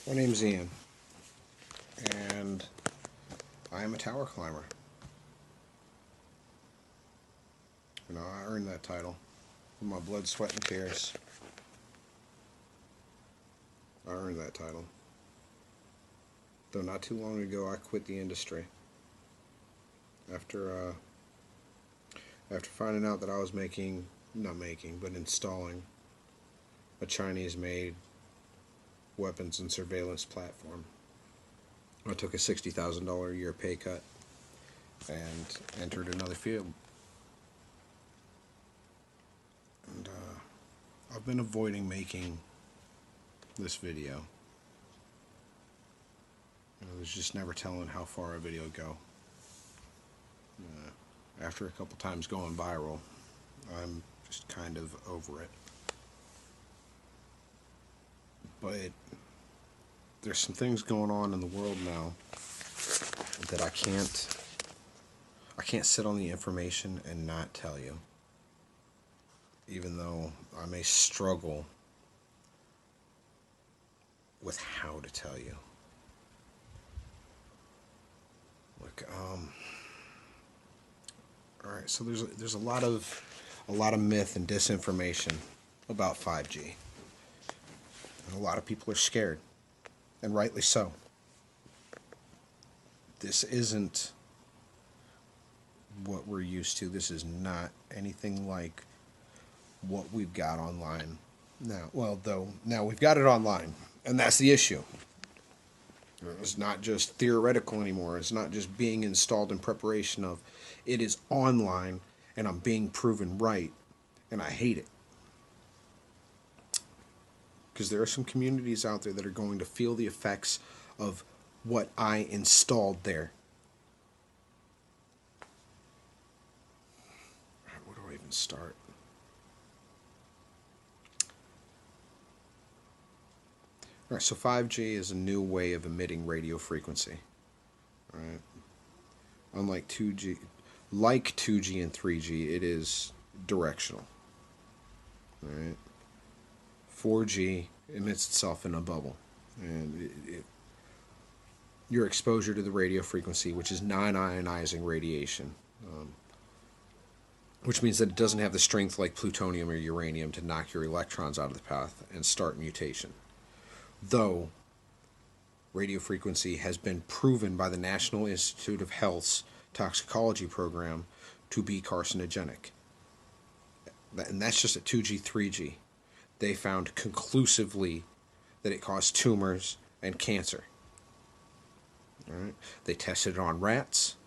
My name's Ian, and I am a tower climber. You know, I earned that title with my blood, sweat, and tears. I earned that title. Though not too long ago, I quit the industry after finding out that I was installing a Chinese-made weapons and surveillance platform. I took a $60,000 a year pay cut and entered another field. And I've been avoiding making this video. There's just never telling how far a video would go. After a couple times going viral, I'm just kind of over it. But there's some things going on in the world now that I can't sit on the information and not tell you. Even though I may struggle with how to tell you. Look, alright, so there's a lot of myth and disinformation about 5G. And a lot of people are scared, and rightly so. This isn't what we're used to. This is not anything like what we've got online now. Well, though, now we've got it online, and that's the issue. It's not just theoretical anymore. It's not just being installed in preparation of. It is online, and I'm being proven right, and I hate it. Because there are some communities out there that are going to feel the effects of what I installed there. Where do I even start? Alright, so 5G is a new way of emitting radio frequency. Alright. Unlike 2G, like 2G and 3G, it is directional. Alright. 4G emits itself in a bubble, and your exposure to the radio frequency, which is non-ionizing radiation, which means that it doesn't have the strength like plutonium or uranium to knock your electrons out of the path and start mutation. Though radio frequency has been proven by the National Institute of Health's toxicology program to be carcinogenic. And that's just at 2G, 3G. They found conclusively that it caused tumors and cancer. All right. They tested it on rats,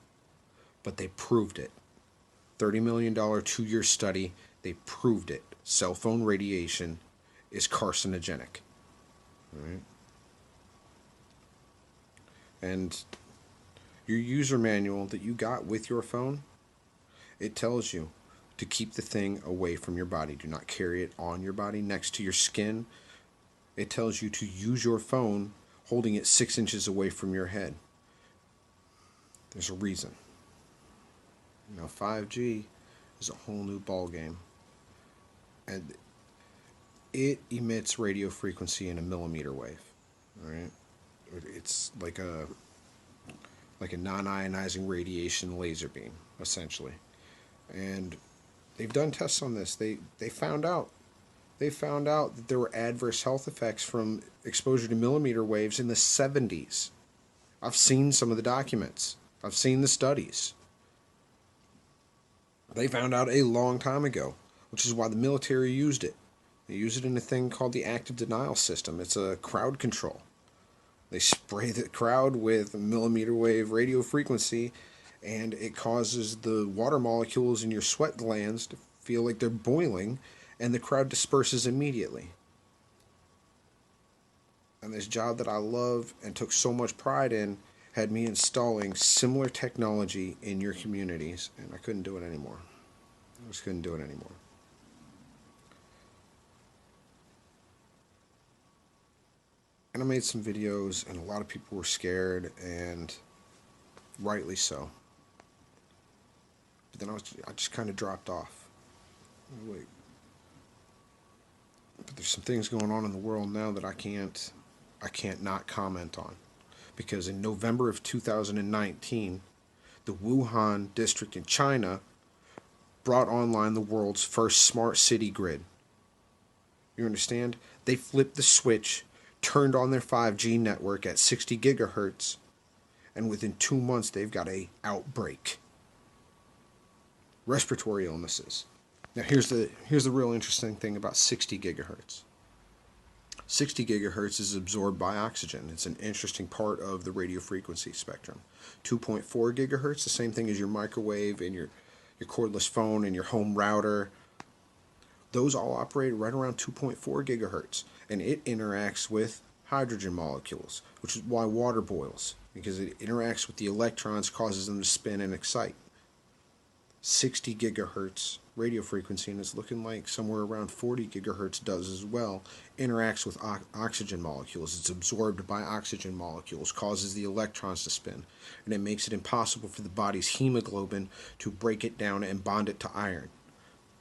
but they proved it. $30 million 2-year study, they proved it. Cell phone radiation is carcinogenic. All right. And your user manual that you got with your phone, it tells you to keep the thing away from your body. Do not carry it on your body next to your skin. It tells you to use your phone holding it 6 inches away from your head. There's a reason. 5G is a whole new ball game. And it emits radio frequency in a millimeter wave. All right? It's like a non-ionizing radiation laser beam, essentially. And they've done tests on this. They found out that there were adverse health effects from exposure to millimeter waves in the 70s. I've seen some of the documents. I've seen the studies. They found out a long time ago, which is why the military used it. They use it in a thing called the active denial system. It's a crowd control. They spray the crowd with millimeter wave radio frequency, and it causes the water molecules in your sweat glands to feel like they're boiling, and the crowd disperses immediately. And this job that I love and took so much pride in had me installing similar technology in your communities, and I couldn't do it anymore. I just couldn't do it anymore. And I made some videos, and a lot of people were scared, and rightly so. But then I just kind of dropped off. Wait. But there's some things going on in the world now that I can't I can't not comment on. Because in November of 2019, the Wuhan district in China brought online the world's first smart city grid. You understand? They flipped the switch, turned on their 5G network at 60 gigahertz, and within 2 months they've got a outbreak. Respiratory illnesses. Now here's the real interesting thing about 60 gigahertz. 60 gigahertz is absorbed by oxygen. It's an interesting part of the radio frequency spectrum. 2.4 gigahertz, the same thing as your microwave and your cordless phone and your home router. Those all operate right around 2.4 gigahertz, and it interacts with hydrogen molecules, which is why water boils, because it interacts with the electrons, causes them to spin and excite. 60 gigahertz radio frequency, and it's looking like somewhere around 40 gigahertz does as well, interacts with oxygen molecules. It's absorbed by oxygen molecules, causes the electrons to spin, and it makes it impossible for the body's hemoglobin to break it down and bond it to iron,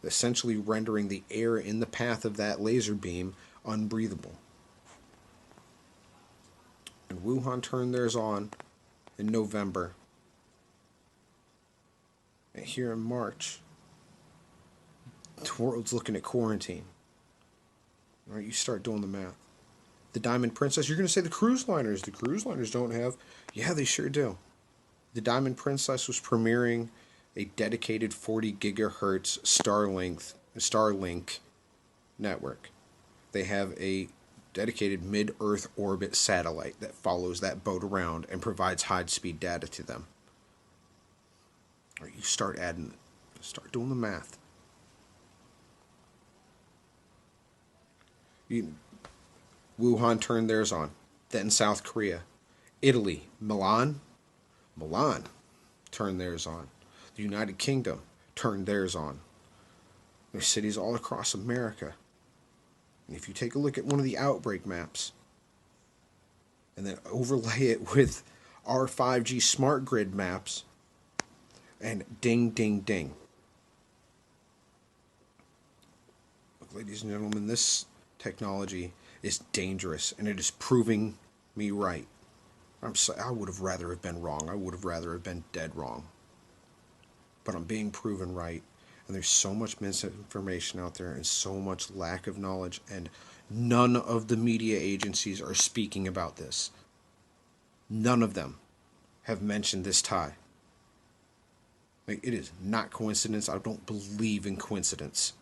essentially rendering the air in the path of that laser beam unbreathable. And Wuhan turned theirs on in November. And here in March, the world's looking at quarantine. All right, you start doing the math. The Diamond Princess, you're going to say the cruise liners. The cruise liners don't have. Yeah, they sure do. The Diamond Princess was premiering a dedicated 40 gigahertz Starlink network. They have a dedicated mid-Earth orbit satellite that follows that boat around and provides high-speed data to them. Or you start doing the math. Wuhan turned theirs on. Then South Korea. Italy, Milan turned theirs on. The United Kingdom turned theirs on. There's cities all across America. And if you take a look at one of the outbreak maps and then overlay it with our 5G smart grid maps, and ding, ding, ding. Look, ladies and gentlemen, this technology is dangerous, and it is proving me right. I would have rather have been wrong. I would have rather have been dead wrong. But I'm being proven right, and there's so much misinformation out there and so much lack of knowledge, and none of the media agencies are speaking about this. None of them have mentioned this tie. Like, it is not coincidence. I don't believe in coincidence.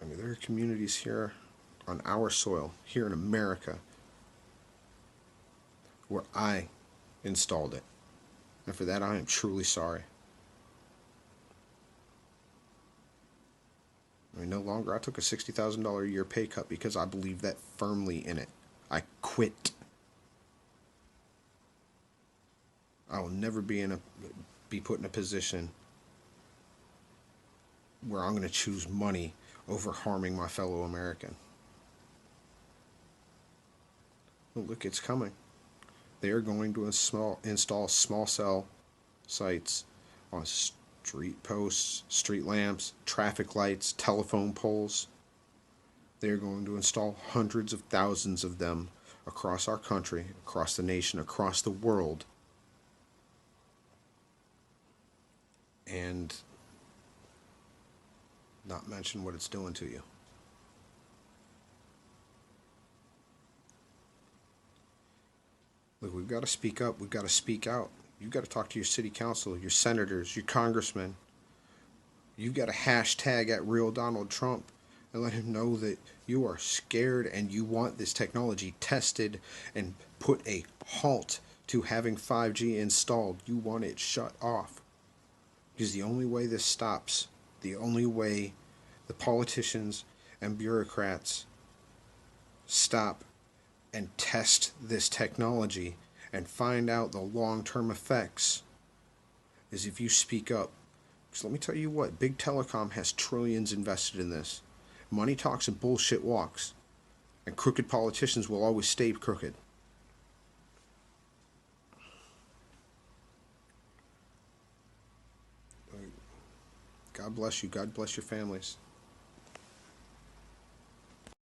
I mean, there are communities here on our soil, here in America, where I installed it. And for that, I am truly sorry. I mean, no longer. I took a $60,000 a year pay cut because I believe that firmly in it. I quit. I will never be put in a position where I'm going to choose money over harming my fellow American. Well, look, it's coming. They are going to install small cell sites on street posts, street lamps, traffic lights, telephone poles. They are going to install hundreds of thousands of them across our country, across the nation, across the world. And not mention what it's doing to you. Look, we've got to speak up. We've got to speak out. You've got to talk to your city council, your senators, your congressmen. You've got to hashtag at Real Donald Trump and let him know that you are scared and you want this technology tested and put a halt to having 5G installed. You want it shut off. Because the only way this stops, the only way the politicians and bureaucrats stop and test this technology and find out the long-term effects is if you speak up. Because let me tell you what, big telecom has trillions invested in this. Money talks and bullshit walks. And crooked politicians will always stay crooked. God bless you. God bless your families.